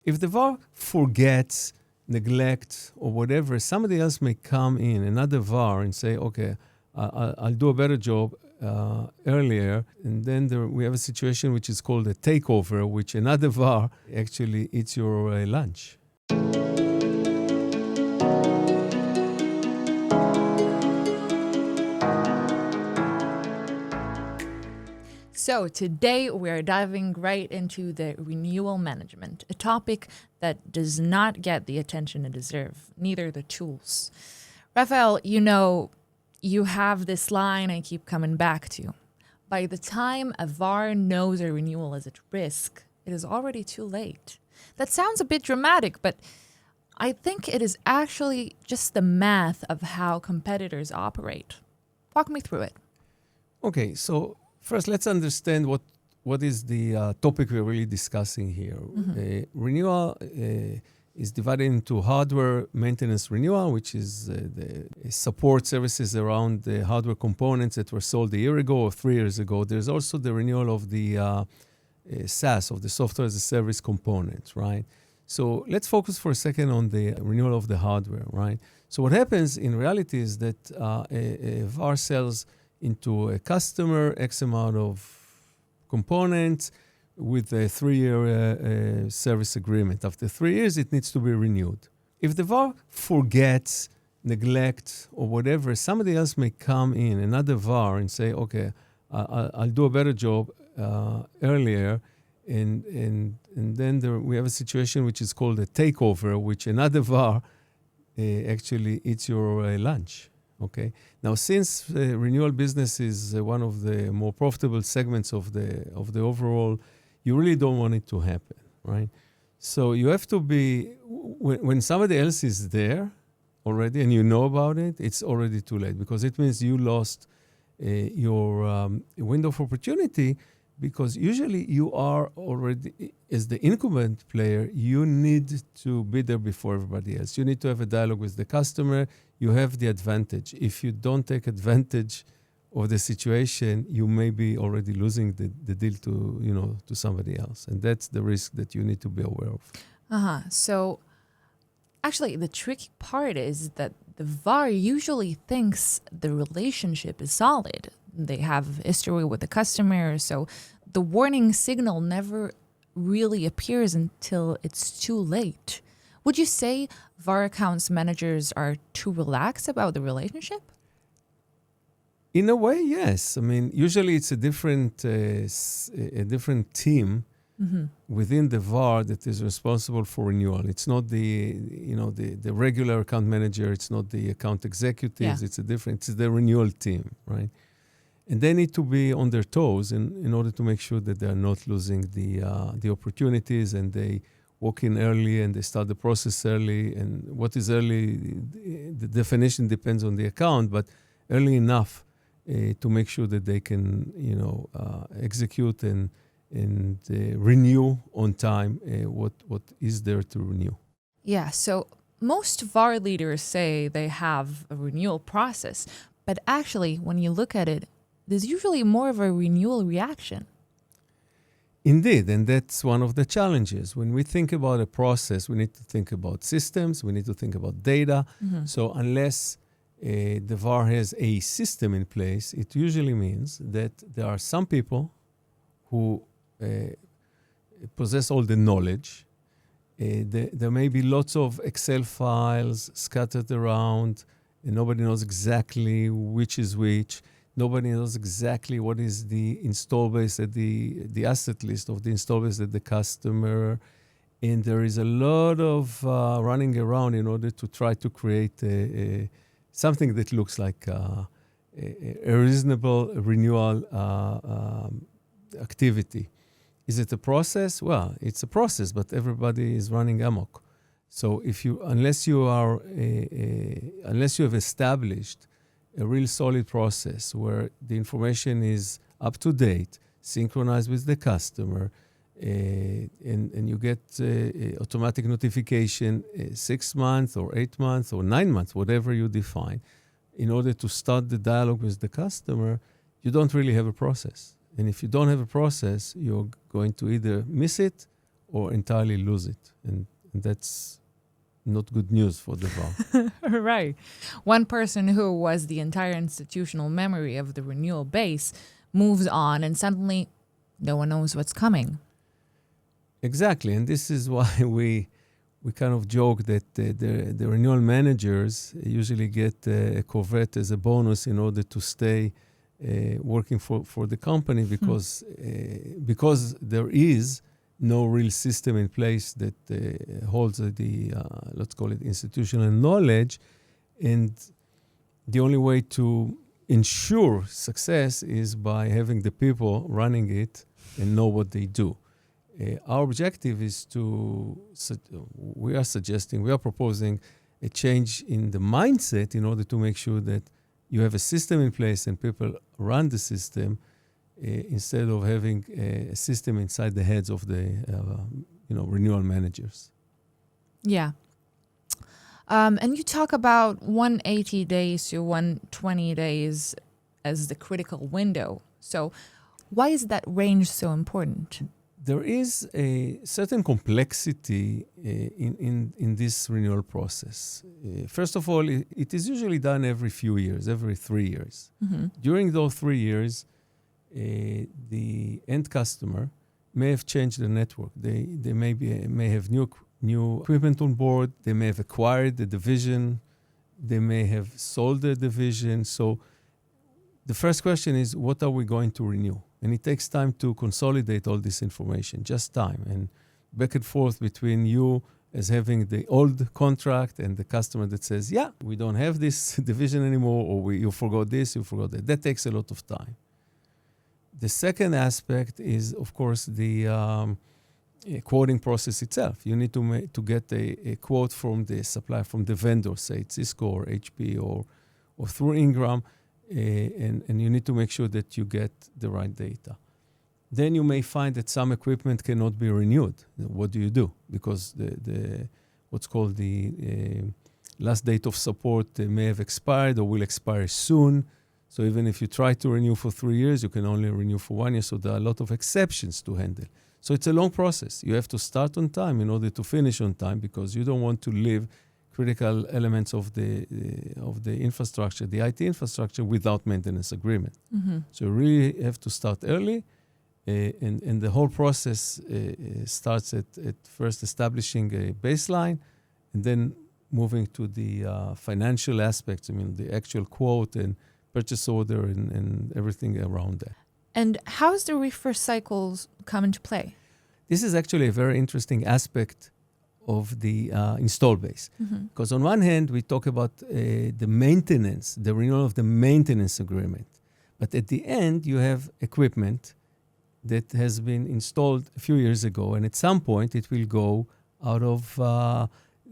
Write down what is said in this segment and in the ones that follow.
If the VAR forgets, neglects, or whatever, somebody else may come in, another VAR, and say, okay, I'll do a better job earlier. And then we have a situation which is called a takeover, which another VAR actually eats your lunch. So today we're diving right into the renewal management, a topic that does not get the attention it deserves, neither the tools. Raphael, you have this line I keep coming back to. By the time a VAR knows a renewal is at risk, it is already too late. That sounds a bit dramatic, but I think it is actually just the math of how competitors operate. Walk me through it. Okay, so first, let's understand what is the topic we're really discussing here. Mm-hmm. Renewal is divided into hardware maintenance renewal, which is the support services around the hardware components that were sold a year ago or 3 years ago. There's also the renewal of the SaaS, of the software as a service components, right? So let's focus for a second on the renewal of the hardware, right? So what happens in reality is that a VAR sells into a customer X amount of components with a 3-year service agreement. After 3 years, it needs to be renewed. If the VAR forgets, neglects, or whatever, somebody else may come in, another VAR, and say, okay, I'll do a better job earlier. And then we have a situation which is called a takeover, which another VAR actually eats your lunch. Okay. Now, since renewal business is one of the more profitable segments of the overall, you really don't want it to happen, right? So you have to be, when somebody else is there already and you know about it, it's already too late, because it means you lost your window of opportunity, because usually you are already, as the incumbent player, you need to be there before everybody else. You need to have a dialogue with the customer. You have the advantage. If you don't take advantage of the situation, you may be already losing the deal to somebody else. And that's the risk that you need to be aware of. So actually, the tricky part is that the VAR usually thinks the relationship is solid. They have history with the customer, so the warning signal never really appears until it's too late. Would you say VAR accounts managers are too relaxed about the relationship? In a way, yes. I mean, usually it's a different team within the VAR that is responsible for renewal. It's not the regular account manager. It's not the account executives. Yeah. It's the renewal team, right? And they need to be on their toes in order to make sure that they are not losing the opportunities, and they walk in early and they start the process early. And what is early, the definition depends on the account, but early enough to make sure that they can, execute and renew on time what is there to renew. Yeah, so most VAR leaders say they have a renewal process, but actually, when you look at it, there's usually more of a renewal reaction. Indeed, and that's one of the challenges. When we think about a process, we need to think about systems, we need to think about data. Mm-hmm. So unless the VAR has a system in place, it usually means that there are some people who possess all the knowledge. There may be lots of Excel files scattered around, and nobody knows exactly which is which. Nobody knows exactly what is the install base, the asset list of the install base at the customer. And there is a lot of running around in order to try to create something that looks like a reasonable renewal activity. Is it a process? Well, it's a process, but everybody is running amok. So unless you have established a real solid process where the information is up to date, synchronized with the customer, and you get automatic notification 6 months or 8 months or 9 months, whatever you define, in order to start the dialogue with the customer, you don't really have a process. And if you don't have a process, you're going to either miss it or entirely lose it. And that's not good news for the VAR. Right. One person who was the entire institutional memory of the renewal base moves on, and suddenly no one knows what's coming. Exactly. And this is why we kind of joke that the renewal managers usually get a Corvette as a bonus in order to stay working for the company, because there is no real system in place that holds the, let's call it, institutional knowledge. And the only way to ensure success is by having the people running it and know what they do. Our objective is we are proposing a change in the mindset in order to make sure that you have a system in place and people run the system instead of having a system inside the heads of the renewal managers. Yeah. And you talk about 180 days to 120 days as the critical window. So why is that range so important? There is a certain complexity in this renewal process. First of all, it is usually done every few years, every 3 years. Mm-hmm. During those 3 years, the end customer may have changed the network. They may have new equipment on board. They may have acquired the division. They may have sold the division. So the first question is, what are we going to renew? And it takes time to consolidate all this information, just time. And back and forth between you as having the old contract and the customer that says, yeah, we don't have this division anymore, or you forgot this, you forgot that. That takes a lot of time. The second aspect is, of course, the quoting process itself. You need to get a quote from the supplier, from the vendor, say it's Cisco or HP or through Ingram, and you need to make sure that you get the right data. Then you may find that some equipment cannot be renewed. What do you do? Because the what's called the last date of support may have expired or will expire soon. So even if you try to renew for 3 years, you can only renew for 1 year. So there are a lot of exceptions to handle. So it's a long process. You have to start on time in order to finish on time, because you don't want to leave critical elements of the infrastructure, the IT infrastructure, without maintenance agreement. Mm-hmm. So you really have to start early, and the whole process starts at first establishing a baseline, and then moving to the financial aspects. I mean, the actual quote and purchase order and everything around that. And how does the refresh cycles come into play? This is actually a very interesting aspect of the install base. Mm-hmm. Because on one hand, we talk about the maintenance, the renewal of the maintenance agreement. But at the end, you have equipment that has been installed a few years ago, and at some point, it will go out of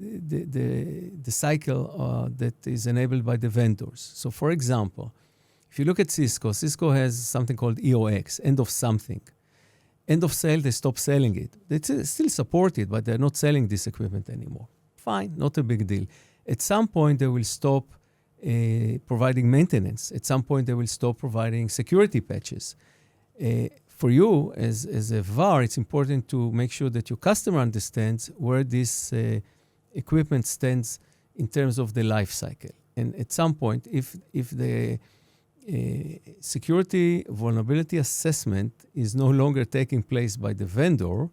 the cycle that is enabled by the vendors. So, for example, if you look at Cisco has something called EOX, end of something. End of sale, they stop selling it. They still support it, but they're not selling this equipment anymore. Fine, not a big deal. At some point, they will stop providing maintenance. At some point, they will stop providing security patches. For you, as a VAR, it's important to make sure that your customer understands where this equipment stands in terms of the life cycle. And at some point, if the security vulnerability assessment is no longer taking place by the vendor,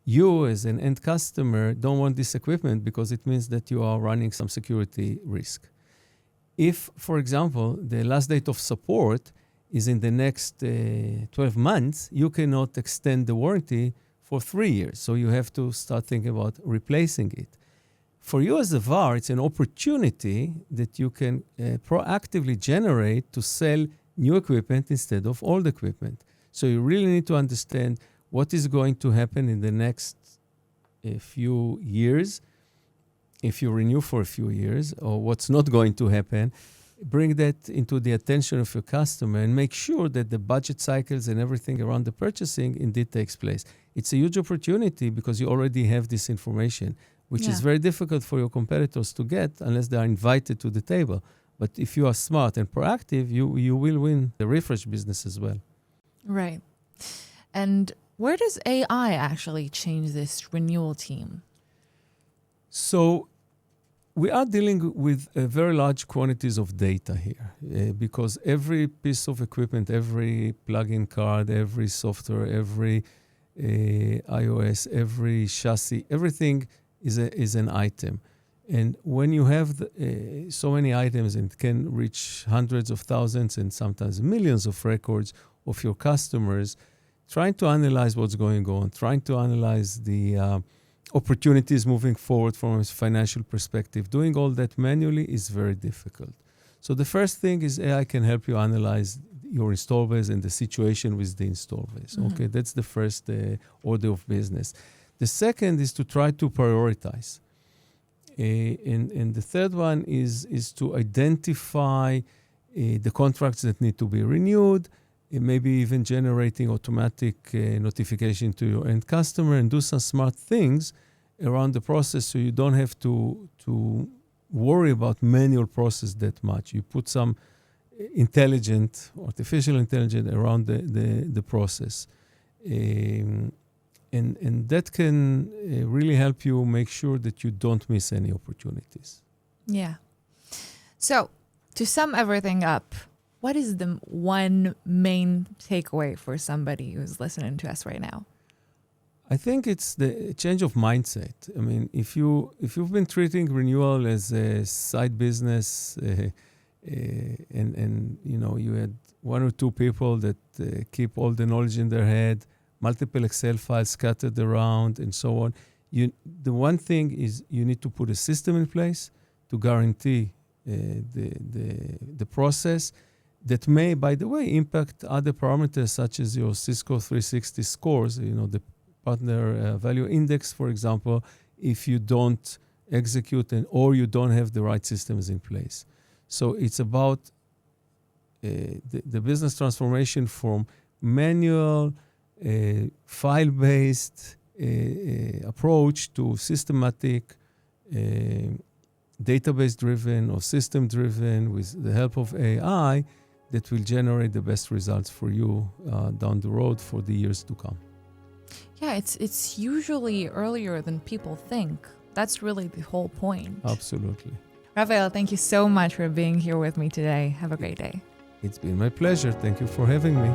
you as an end customer don't want this equipment because it means that you are running some security risk. If, for example, the last date of support is in the next 12 months, you cannot extend the warranty for 3 years. So you have to start thinking about replacing it. For you as a VAR, it's an opportunity that you can proactively generate to sell new equipment instead of old equipment. So you really need to understand what is going to happen in the next few years, if you renew for a few years, or what's not going to happen. Bring that into the attention of your customer and make sure that the budget cycles and everything around the purchasing indeed takes place. It's a huge opportunity because you already have this information, which is very difficult for your competitors to get unless they are invited to the table. But if you are smart and proactive, you will win the refresh business as well. Right. And Where does AI actually change this renewal team? So we are dealing with very large quantities of data here because every piece of equipment, every plug-in card, every software, every iOS, every chassis, everything is an item. And when you have so many items and can reach hundreds of thousands and sometimes millions of records of your customers, trying to analyze what's going on, trying to analyze the opportunities moving forward from a financial perspective, doing all that manually is very difficult. So the first thing is AI can help you analyze your install base and the situation with the install base. Mm-hmm. Okay, that's the first order of business. The second is to try to prioritize. And the third one is to identify the contracts that need to be renewed, maybe even generating automatic notification to your end customer and do some smart things around the process so you don't have to worry about manual process that much. You put some artificial intelligence around the process. And that can really help you make sure that you don't miss any opportunities. Yeah. So to sum everything up, what is the one main takeaway for somebody who's listening to us right now? I think it's the change of mindset. I mean, if you've been treating renewal as a side business, and you had one or two people that keep all the knowledge in their head, multiple Excel files scattered around, and so on. The one thing is you need to put a system in place to guarantee the process that may, by the way, impact other parameters such as your Cisco 360 scores, the partner value index, for example, if you don't execute or you don't have the right systems in place. So it's about the business transformation from manual, file-based approach to systematic, database-driven or system-driven with the help of AI that will generate the best results for you down the road for the years to come. Yeah, it's usually earlier than people think. That's really the whole point. Absolutely. Raphael, thank you so much for being here with me today. Have a great day. It's been my pleasure. Thank you for having me.